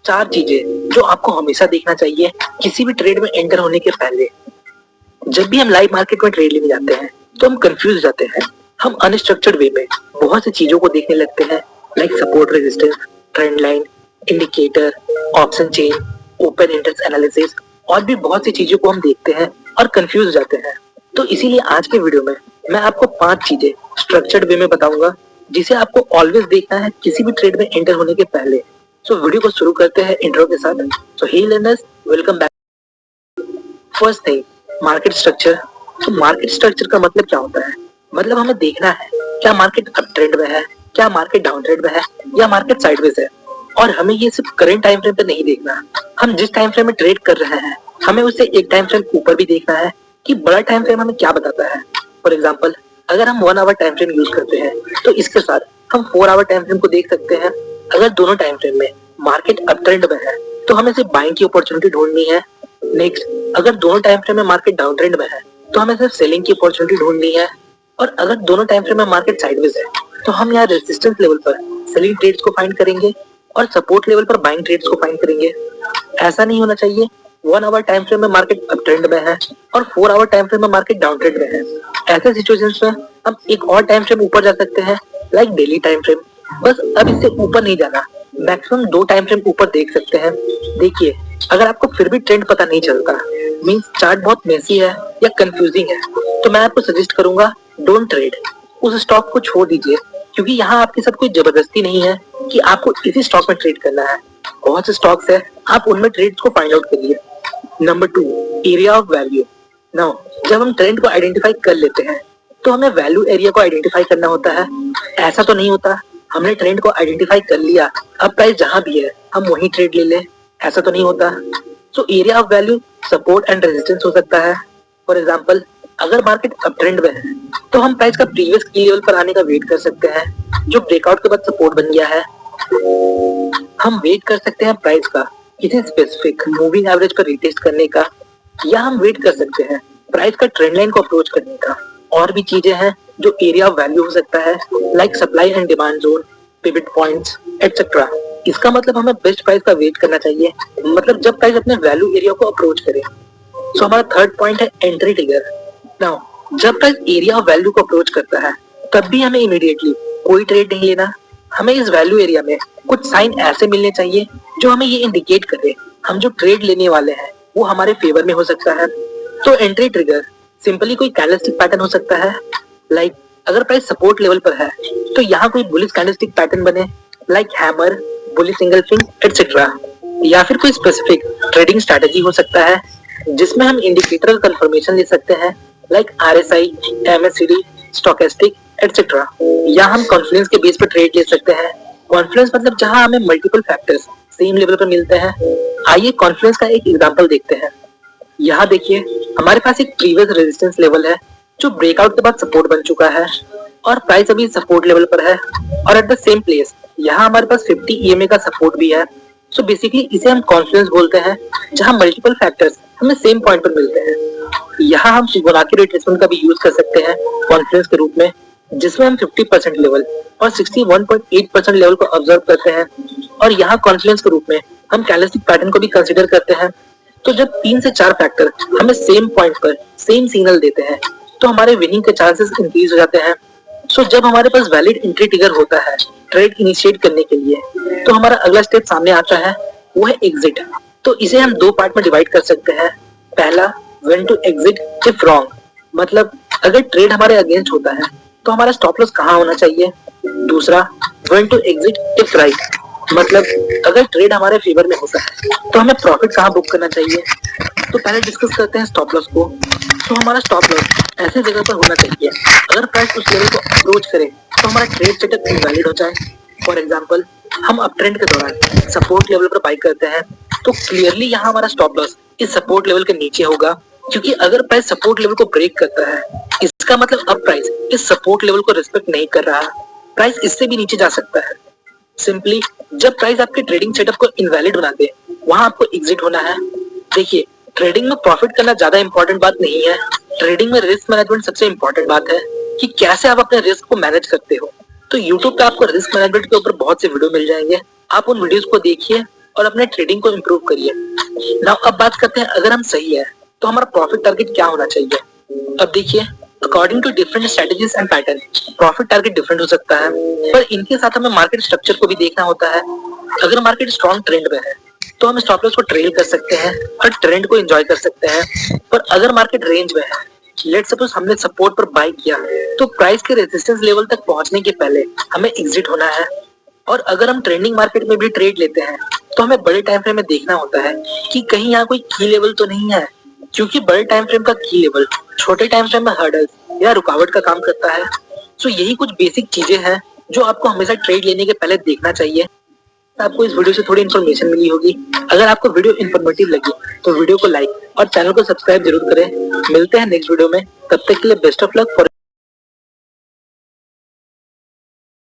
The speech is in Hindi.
चार चीजें जो आपको हमेशा देखना चाहिए किसी भी ट्रेड में एंटर होने के पहले। जब भी हम लाइव मार्केट में ट्रेड लेने जाते हैं तो हम कंफ्यूज हो जाते हैं। हम अनस्ट्रक्चर्ड वे में बहुत सी चीजों को देखने लगते हैं, like support, resistance, trend line, indicator, option chain, open interest analysis और भी बहुत सी चीजों को हम देखते हैं और कंफ्यूज हो जाते हैं। तो इसीलिए आज के वीडियो में मैं आपको 5 चीजें स्ट्रक्चर्ड वे में बताऊंगा जिसे आपको ऑलवेज देखना है किसी भी ट्रेड में एंटर होने के पहले। तो वीडियो को शुरू करते हैं इंट्रो के साथ। So hey learners, welcome back. First thing, market structure. तो मार्केट स्ट्रक्चर का मतलब क्या होता है? मतलब हमें देखना है क्या मार्केट अप ट्रेंड में है, क्या मार्केट डाउन ट्रेंड में है या मार्केट साइडवेज है। और हमें ये सिर्फ करंट टाइम फ्रेम पे नहीं देखना, हम जिस टाइम फ्रेम में ट्रेड कर रहे हैं हमें उससे एक टाइम फ्रेम ऊपर भी देखना है कि बड़ा टाइम फ्रेम हमें क्या बताता है। फॉर एग्जांपल, अगर हम 1 आवर टाइम फ्रेम यूज करते हैं तो इसके साथ हम 4 आवर टाइम फ्रेम को देख सकते हैं। अगर दोनों टाइम फ्रेम में मार्केट अप ट्रेंड में है तो हमें सिर्फ बाइंग की अपॉर्चुनिटी ढूंढनी है। नेक्स्ट, अगर दोनों टाइम फ्रेम में मार्केट डाउन ट्रेंड में है तो हमें सिर्फ सेलिंग की अपॉर्चुनिटी ढूंढनी है। और अगर दोनों टाइम फ्रेम में मार्केट साइडवेज है तो हम यहाँ रेजिस्टेंस लेवल पर सेलिंग ट्रेड्स को फाइंड करेंगे और सपोर्ट लेवल पर बाइंग ट्रेड्स को फाइंड करेंगे। ऐसा नहीं होना चाहिए 1 आवर टाइम फ्रेम में मार्केट अप ट्रेंड में है और 4 आवर टाइम फ्रेम में मार्केट डाउन ट्रेंड में है। ऐसे सिचुएशंस में हम एक और टाइम फ्रेम ऊपर जा सकते हैं, लाइक डेली टाइम फ्रेम। बस अब इससे ऊपर नहीं जाना, मैक्सिमम 2 टाइम फ्रेम ऊपर देख सकते हैं। देखिए, अगर आपको फिर भी ट्रेंड पता नहीं चलता, मींस चार्ट बहुत मेसी है या कंफ्यूजिंग है, तो मैं आपको सजेस्ट करूंगा डोंट ट्रेड, उस स्टॉक को छोड़ दीजिए, क्योंकि यहाँ आपके साथ कोई जबरदस्ती नहीं है कि आपको इसी स्टॉक में ट्रेड करना है। बहुत से स्टॉक्स है, आप उनमें ट्रेड्स को फाइंड आउट करिए। Number 2, area of value. Now जब हम ट्रेंड को आइडेंटिफाई कर लेते हैं तो हमें वैल्यू एरिया को आइडेंटिफाई करना होता है। ऐसा तो नहीं होता हमने ट्रेंड को आइडेंटिफाई कर लिया, अब प्राइस जहां भी है हम वहीं ट्रेड ले लें, ऐसा तो नहीं होता। So area of value support and resistance हो सकता है। फॉर एग्जांपल, अगर मार्केट अप ट्रेंड में है तो हम प्राइस का प्रीवियस की लेवल पर आने का वेट कर सकते हैं, जो ब्रेकआउट के बाद सपोर्ट बन गया है। हम वेट कर सकते हैं प्राइस का किसी स्पेसिफिक मूविंग एवरेज पर रिटेस्ट करने का, या हम वेट कर सकते हैं प्राइस का ट्रेंड लाइन को अप्रोच करने का। और भी चीजें हैं जो एरिया ऑफ वैल्यू हो सकता है, like supply and demand zone, pivot points etcetera. इसका मतलब हमें बेस्ट प्राइस का वेट करना चाहिए, मतलब जब प्राइस अपने वैल्यू एरिया को अप्रोच करे। सो हमारा थर्ड पॉइंट है एंट्री ट्रिगर। नाउ जब प्राइस एरिया ऑफ वैल्यू को अप्रोच करता है तब भी हमें इमीडिएटली कोई ट्रेड नहीं लेना। हमें इस वैल्यू एरिया में कुछ साइन ऐसे मिलने चाहिए जो हमें ये इंडिकेट करे हम जो ट्रेड लेने वाले हैं वो हमारे फेवर में हो सकता है। तो एंट्री ट्रिगर सिंपली कोई कैंडलस्टिक पैटर्न हो सकता है, लाइक अगर प्राइस सपोर्ट लेवल पर है तो यहाँ कोई बुलिश कैंडलस्टिक पैटर्न बने, लाइक हैमर, बुलिश सिंगल फिंग एटसेट्रा। या फिर कोई स्पेसिफिक ट्रेडिंग स्ट्रेटजी हो सकता है जिसमें हम इंडिकेटर कंफर्मेशन ले सकते हैं, like RSI, MSCD, stochastic etcetera. या हम कॉन्फ्लुएंस के बेस पर ट्रेड ले सकते हैं। कॉन्फ्लुएंस मतलब जहां हमें मल्टीपल फैक्टर्स सेम लेवल पर मिलते हैं। आइए कॉन्फ्लुएंस का एक एग्जांपल देखते हैं। यहाँ देखिए, हमारे पास एक प्रीवियस रेजिस्टेंस लेवल है जो ब्रेकआउट के बाद सपोर्ट बन चुका है और प्राइस अभी सपोर्ट लेवल पर है। और एट द सेम प्लेस यहाँ हमारे पास 50 EMA का सपोर्ट भी है। सो बेसिकली इसे हम कॉन्फ्लुएंस बोलते हैं, जहाँ मल्टीपल फैक्टर्स हमें सेम पॉइंट पर मिलते हैं। यहाँ हम फिबोनाची रिट्रेसमेंट का भी यूज कर सकते हैं कॉन्फ्लुएंस के रूप में, जिसमें हम 50% लेवल और 61.8% लेवल को ऑब्जर्व करते हैं। और यहाँ कॉन्फ्लुएंस के रूप में हम कैंडलस्टिक पैटर्न को भी कंसीडर करते हैं। तो जब 3 से 4 फैक्टर हमें सेम पॉइंट पर सेम सिग्नल देते हैं तो हमारे विनिंग के चांसेस इंक्रीज हो जाते हैं। सो जब हमारे पास वैलिड एंट्री ट्रिगर होता है ट्रेड इनिशिएट करने के लिए, तो हमारा अगला स्टेप सामने आता है, वो है एग्जिट। तो इसे हम 2 पार्ट में डिवाइड कर सकते हैं। पहला, when to exit if wrong, मतलब अगर ट्रेड हमारे अगेंस्ट होता है तो हमारा स्टॉप लॉस कहाँ होना चाहिए। दूसरा, when to exit if right, मतलब अगर ट्रेड हमारे फेवर में होता है तो हमें प्रॉफिट कहाँ बुक करना चाहिए। तो पहले डिस्कस करते हैं स्टॉप लॉस को। तो हमारा स्टॉप लॉस ऐसी जगह पर होना चाहिए अगर प्राइस उस लेवल को अप्रोच करे तो हमारा ट्रेड सेटअप इनवैलिड हो जाए। फॉर एग्जांपल, हम अप ट्रेंड के दौरान सपोर्ट लेवल पर बाई करते हैं तो क्लियरली यहाँ हमारा स्टॉप लॉस इस सपोर्ट लेवल के नीचे होगा, क्योंकि अगर प्राइस सपोर्ट लेवल को ब्रेक करता है इसका मतलब अब प्राइस इस सपोर्ट लेवल को रिस्पेक्ट नहीं कर रहा, प्राइस इससे भी नीचे जा सकता है। सिंपली जब प्राइस आपके ट्रेडिंग सेटअप को इनवैलिड बना दे वहां आपको एग्जिट होना है। देखिए, ट्रेडिंग में प्रॉफिट करना ज्यादा इंपॉर्टेंट बात नहीं है, ट्रेडिंग में रिस्क मैनेजमेंट सबसे इंपॉर्टेंट बात है कि कैसे आप अपने रिस्क को मैनेज करते हो। तो यूट्यूब पे आपको रिस्क मैनेजमेंट के ऊपर बहुत से वीडियो मिल जाएंगे, आप उन वीडियोस को देखिए और अपने ट्रेडिंग को इम्प्रूव करिए। नाउ अब बात करते हैं, अगर हम सही है तो हमारा प्रॉफिट टारगेट क्या होना चाहिए। अब देखिए, according to different strategies and pattern profit target different हो सकता है, पर इनके साथ हमें मार्केट स्ट्रक्चर को भी देखना होता है। अगर मार्केट स्ट्रॉन्ग ट्रेंड में है तो हम स्टॉप लॉस को ट्रेल कर सकते हैं और ट्रेंड को एंजॉय कर सकते हैं। पर अगर मार्केट रेंज में है, लेट्स सपोज हमने सपोर्ट पर बाय किया, तो प्राइस के रेजिस्टेंस लेवल तक पहुंचने के पहले हमें एग्जिट होना है। और अगर हम ट्रेंडिंग मार्केट में भी ट्रेड लेते हैं तो हमें बड़े टाइम फ्रेम में देखना होता है कि कहीं यहाँ कोई की लेवल तो नहीं है, क्योंकि बड़े टाइम फ्रेम का की लेवल छोटे टाइम फ्रेम में हर्डल्स या रुकावट का काम करता है। सो यही कुछ बेसिक चीजें हैं जो आपको हमेशा ट्रेड लेने के पहले देखना चाहिए। आपको इस वीडियो से थोड़ी इन्फॉर्मेशन मिली होगी। अगर आपको वीडियो इन्फॉर्मेटिव लगी तो वीडियो को लाइक और चैनल को सब्सक्राइब जरूर करें। मिलते हैं नेक्स्ट वीडियो में, तब तक के लिए बेस्ट ऑफ लक फॉर